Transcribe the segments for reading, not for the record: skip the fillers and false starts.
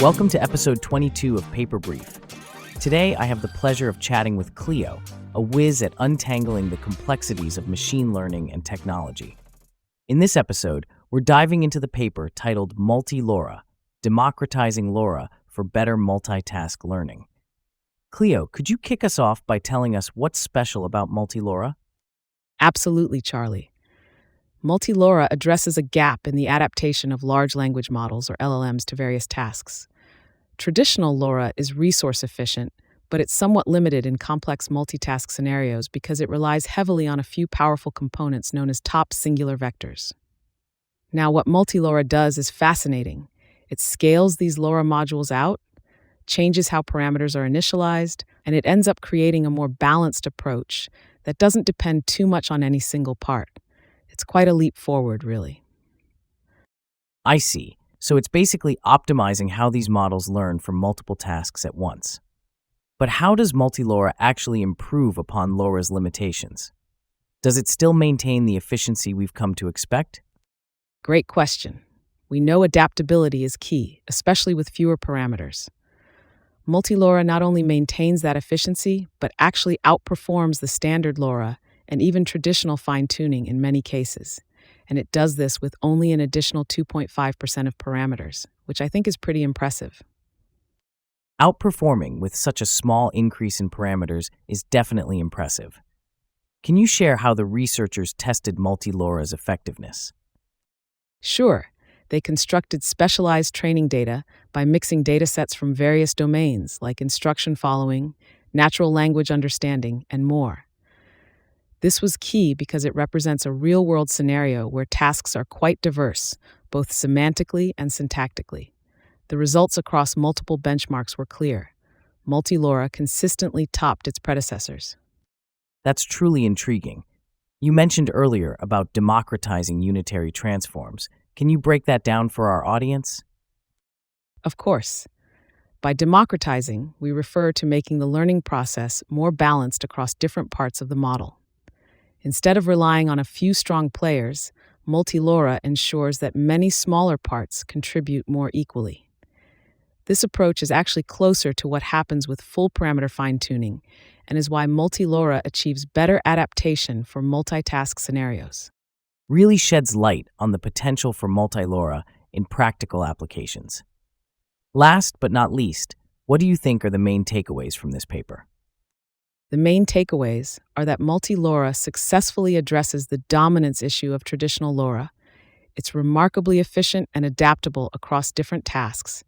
Welcome to episode 22 of Paper Brief. Today, I have the pleasure of chatting with Cleo, a whiz at untangling the complexities of machine learning and technology. In this episode, we're diving into the paper titled MultiLoRA, Democratizing LoRA for Better Multitask Learning. Cleo, could you kick us off by telling us what's special about MultiLoRA? Absolutely, Charlie. MultiLoRA addresses a gap in the adaptation of large language models, or LLMs, to various tasks. Traditional LoRA is resource efficient, but it's somewhat limited in complex multitask scenarios because it relies heavily on a few powerful components known as top singular vectors. Now, what MultiLoRA does is fascinating. It scales these LoRA modules out, changes how parameters are initialized, and it ends up creating a more balanced approach that doesn't depend too much on any single part. It's quite a leap forward, really. I see. So it's basically optimizing how these models learn from multiple tasks at once. But how does MultiLoRA actually improve upon LoRa's limitations? Does it still maintain the efficiency we've come to expect? Great question. We know adaptability is key, especially with fewer parameters. MultiLoRA not only maintains that efficiency, but actually outperforms the standard LoRa and even traditional fine-tuning in many cases. And it does this with only an additional 2.5% of parameters, which I think is pretty impressive. Outperforming with such a small increase in parameters is definitely impressive. Can you share how the researchers tested MultiLoRA's effectiveness? Sure, they constructed specialized training data by mixing datasets from various domains like instruction following, natural language understanding, and more. This was key because it represents a real-world scenario where tasks are quite diverse, both semantically and syntactically. The results across multiple benchmarks were clear. MultiLoRA consistently topped its predecessors. That's truly intriguing. You mentioned earlier about democratizing unitary transforms. Can you break that down for our audience? Of course. By democratizing, we refer to making the learning process more balanced across different parts of the model. Instead of relying on a few strong players, MultiLoRA ensures that many smaller parts contribute more equally. This approach is actually closer to what happens with full parameter fine-tuning and is why MultiLoRA achieves better adaptation for multitask scenarios. Really sheds light on the potential for MultiLoRA in practical applications. Last but not least, what do you think are the main takeaways from this paper? The main takeaways are that MultiLoRA successfully addresses the dominance issue of traditional LoRa. It's remarkably efficient and adaptable across different tasks,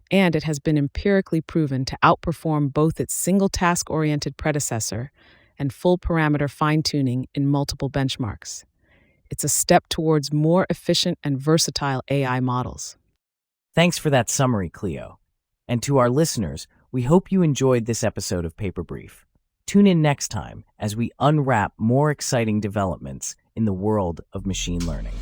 and it has been empirically proven to outperform both its single-task-oriented predecessor and full-parameter fine-tuning in multiple benchmarks. It's a step towards more efficient and versatile AI models. Thanks for that summary, Cleo. And to our listeners, we hope you enjoyed this episode of Paper Brief. Tune in next time as we unwrap more exciting developments in the world of machine learning.